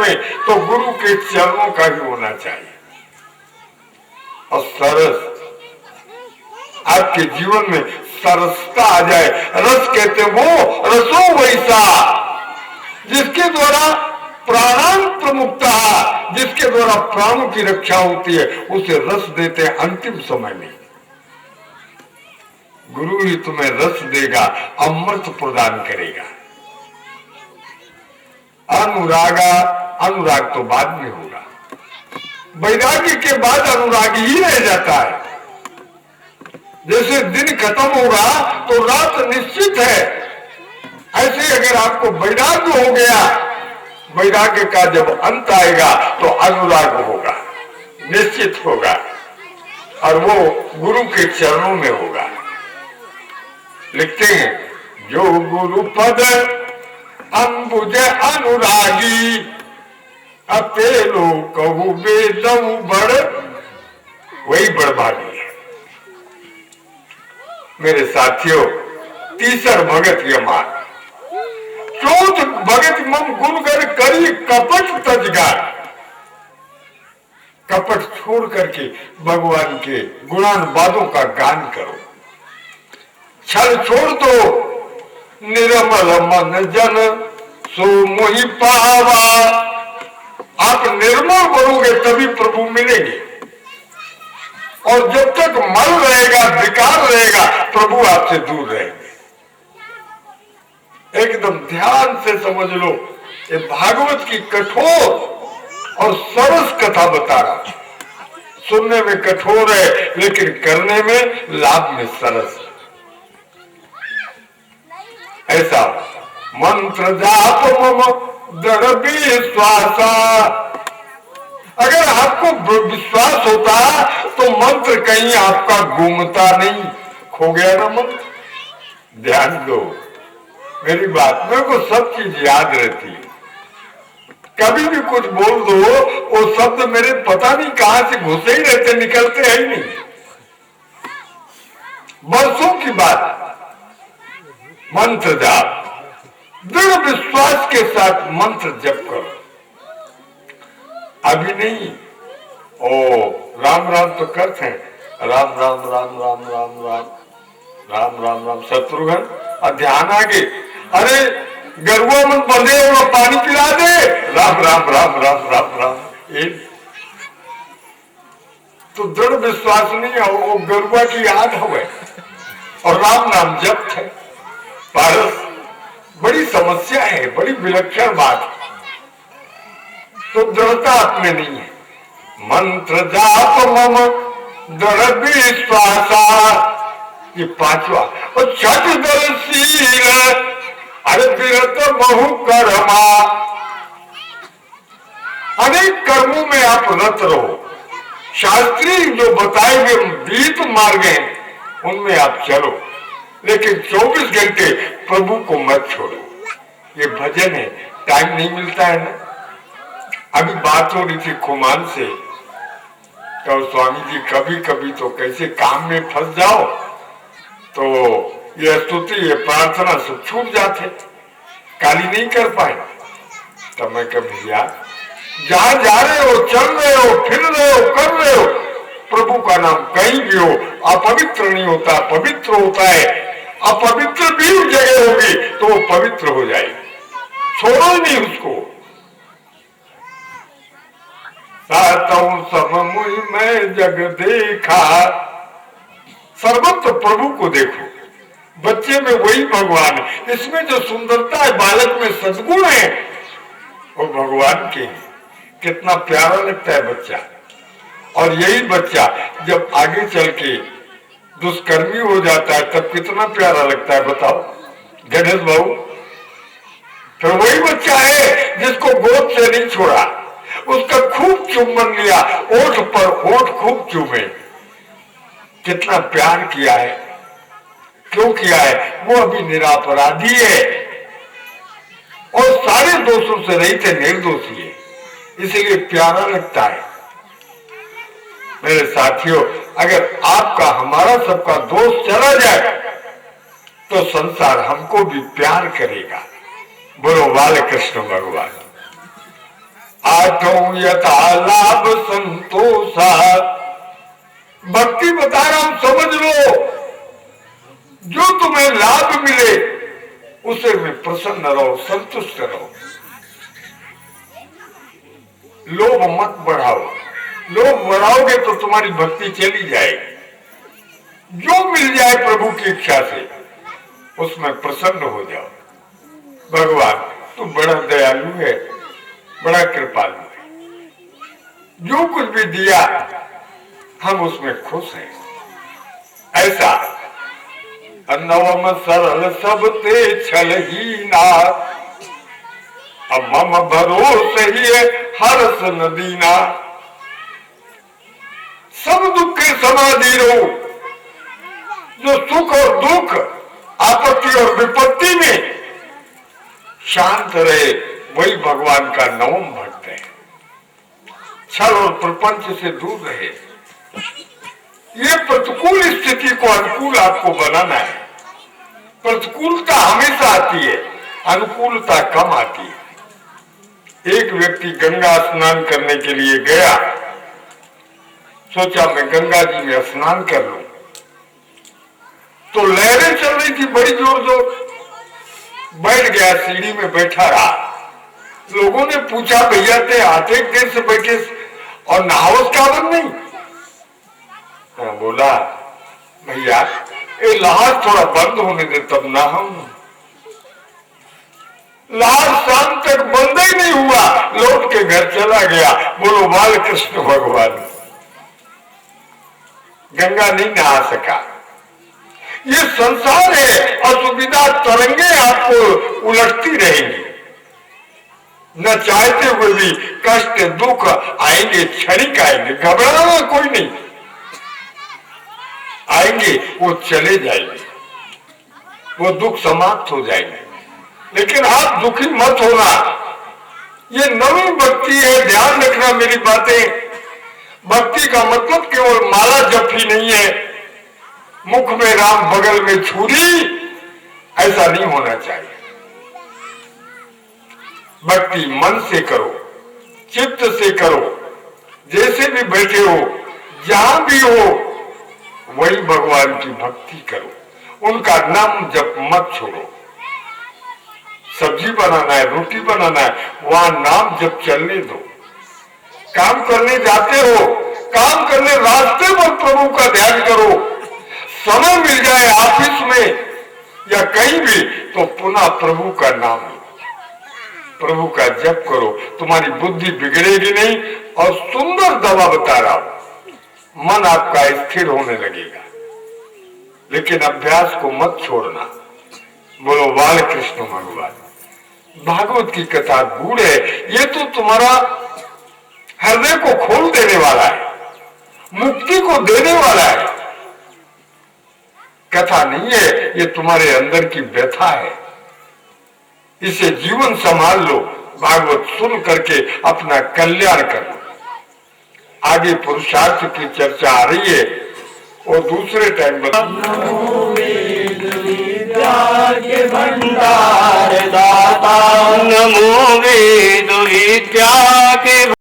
में तो गुरु के चरणों का ही होना चाहिए। और सरस, आपके जीवन में सरसता आ जाए। रस कहते वो रसो वैसा जिसके द्वारा प्राणांत मुक्ता, जिसके द्वारा प्राणों की रक्षा होती है, उसे रस देते हैं अंतिम समय में। गुरु ही तुम्हें रस देगा, अमृत प्रदान करेगा। अनुराग तो बाद में होगा, वैराग्य के बाद अनुराग ही रह जाता है। जैसे दिन खत्म होगा तो रात निश्चित है, ऐसे अगर आपको वैराग्य हो गया, वैराग्य का जब अंत आएगा तो अनुराग होगा, निश्चित होगा, और वो गुरु के चरणों में होगा। लिखते हैं जो गुरु पद अंबुज अनुरागी, अपेलो कहू बेदऊ बड़, वही बड़भागी है। मेरे साथियों, तीसर भगत यमान, चौथ भगत मम गुणगर करी कपट तजगार। कपट छोड़ करके भगवान के गुणानुवादों का गान करो। छल छोड़ दो, निर्मल मन जन सो मोहि पावा। आप निर्मल बनोगे तभी प्रभु मिलेंगे, और जब तक मल रहेगा, विकार रहेगा, प्रभु आपसे दूर रहेंगे। एकदम ध्यान से समझ लो, ये भागवत की कठोर और सरस कथा बता रहा। सुनने में कठोर है लेकिन करने में लाभ में सरस। ऐसा मंत्र जाप मम दृढ़ विश्वासा। अगर आपको विश्वास होता तो मंत्र कहीं आपका घूमता नहीं, खो गया ना मंत्र। ध्यान दो मेरी बात, मेरे को सब चीज याद रहती है। कभी भी कुछ बोल दो, वो शब्द मेरे पता नहीं कहां से घुसे ही रहते, निकलते ही नहीं। बरसों की बात। मंत्र जाप, दृढ़ विश्वास के साथ मंत्र जप करो। अभी नहीं, ओ राम राम तो करते हैं, राम राम राम राम राम राम राम राम राम शत्रुघ्न, और ध्यान आगे, अरे गरुआ मन बंधे और पानी पिला दे, राम राम राम राम राम राम। तो दृढ़ विश्वास नहीं है, वो गरुआ की याद हो गए और राम नाम जप है। पारस, बड़ी समस्या है, बड़ी विलक्षण बात। तो दृढ़ता आप में नहीं है। मंत्र जाप मम दृढ़ विश्वासा, ये पांचवा। और छठ दर्शील, अरे विरत बहु कर्मा। अनेक कर्मों में आप रत रहो। शास्त्रीय जो बताए हुए विहित मार्ग हैं उनमें आप चलो, लेकिन 24 घंटे प्रभु को मत छोड़ो। ये भजन है, टाइम नहीं मिलता है ना। अभी बात हो रही थी खुमान से, तो स्वामी जी कभी कभी तो कैसे काम में फंस जाओ तो ये स्तुति ये प्रार्थना सब छूट जाते, काली नहीं कर पाए। तब मैं कह भैया, जहां जा रहे हो, चल रहे हो, फिर रहे हो, कर रहे हो, प्रभु का नाम कहीं भी हो, अपवित्र नहीं होता, पवित्र होता है। अपवित्र भी उस जगह होगी तो वो पवित्र हो जाएगी, छोड़ो ही नहीं उसको। सममुहि मैं जग देखा, सर्वत्र प्रभु को देखो। बच्चे में वही भगवान है, इसमें जो सुंदरता है, बालक में सद्गुण है, वो भगवान के हैं। कितना प्यारा लगता है बच्चा। और यही बच्चा जब आगे चल के दुष्कर्मी हो जाता है तब कितना प्यारा लगता है, बताओ गणेश बाबू। फिर वही बच्चा है जिसको गोद से नहीं छोड़ा, उसका खूब चुम्बन लिया, ओठ पर ओठ खूब चूमे, कितना प्यार किया है। क्यों किया है? वो अभी निरापराधी है और सारे दोषों से रहित है, निर्दोषी है, इसीलिए प्यारा लगता है। मेरे साथियों, अगर आपका हमारा सबका दोष चला जाए तो संसार हमको भी प्यार करेगा। बोलो बाल कृष्ण भगवान। पाठो यथा लाभ संतोषा। भक्ति बता रहा हूं, समझ लो, जो तुम्हें लाभ मिले उसे में प्रसन्न रहो, संतुष्ट रहो। लोभ मत बढ़ाओ, लोभ बढ़ाओगे तो तुम्हारी भक्ति चली जाएगी। जो मिल जाए प्रभु की इच्छा से उसमें प्रसन्न हो जाओ। भगवान तू बड़ा दयालु है, बड़ा कृपालु है, जो कुछ भी दिया हम उसमें खुश हैं। ऐसा नवम सरल सब ते छलहीना, अब मम भरोसे ही है हर्ष नदीना। सब दुख के समाधि रहो, जो सुख और दुख, आपत्ति और विपत्ति में शांत रहे, वही भगवान का नवम भक्त है। छल और प्रपंच से दूर रहे। ये प्रतिकूल स्थिति को अनुकूल आपको बनाना है। प्रतिकूलता हमेशा आती है, अनुकूलता कम आती है। एक व्यक्ति गंगा स्नान करने के लिए गया, सोचा मैं गंगा जी में स्नान कर लूं, तो लहरें चल रही थी बड़ी जोर जोर। बैठ गया, सीढ़ी में बैठा रहा। लोगों ने पूछा भैया ते आते देर से बैठे और नहावस का बंद नहीं? बोला भैया ये लहाज थोड़ा बंद होने दे तब नहाऊं। लहाज शाम तक बंद ही नहीं हुआ, लौट के घर चला गया। बोलो बाल कृष्ण भगवान। गंगा नहीं नहा सका। ये संसार है, असुविधा तरंगे आपको उलटती रहेंगी। न चाहते हुए भी कष्ट दुख आएंगे, क्षणिक आएंगे, घबराना कोई नहीं, आएंगे वो चले जाएंगे, वो दुख समाप्त हो जाएंगे। लेकिन आप दुखी मत होना। ये नवी भक्ति है, ध्यान रखना मेरी बातें। भक्ति का मतलब केवल माला जप ही नहीं है, मुख में राम बगल में छुरी, ऐसा नहीं होना चाहिए। भक्ति मन से करो, चित्त से करो, जैसे भी बैठे हो, जहां भी हो, वही भगवान की भक्ति करो। उनका नाम जप मत छोड़ो। सब्जी बनाना है, रोटी बनाना है, वहां नाम जप चलने दो। काम करने जाते हो, काम करने रास्ते पर प्रभु का ध्यान करो। समय मिल जाए ऑफिस में या कहीं भी तो पुनः प्रभु का नाम लो, प्रभु का जप करो। तुम्हारी बुद्धि बिगड़ेगी नहीं। और सुंदर दवा बता रहा हूं, मन आपका स्थिर होने लगेगा। लेकिन अभ्यास को मत छोड़ना। बोलो बाल कृष्ण भगवान। भागवत की कथा गूढ़ है, ये तो तुम्हारा हृदय को खोल देने वाला है, मुक्ति को देने वाला है। कथा नहीं है, ये तुम्हारे अंदर की व्यथा है। इसे जीवन संभाल लो, भागवत सुन करके अपना कल्याण कर लो। आगे पुरुषार्थ की चर्चा आ रही है और दूसरे टाइम नमो वेद विद्या के भंडार दाता, नमो वेद विद्या के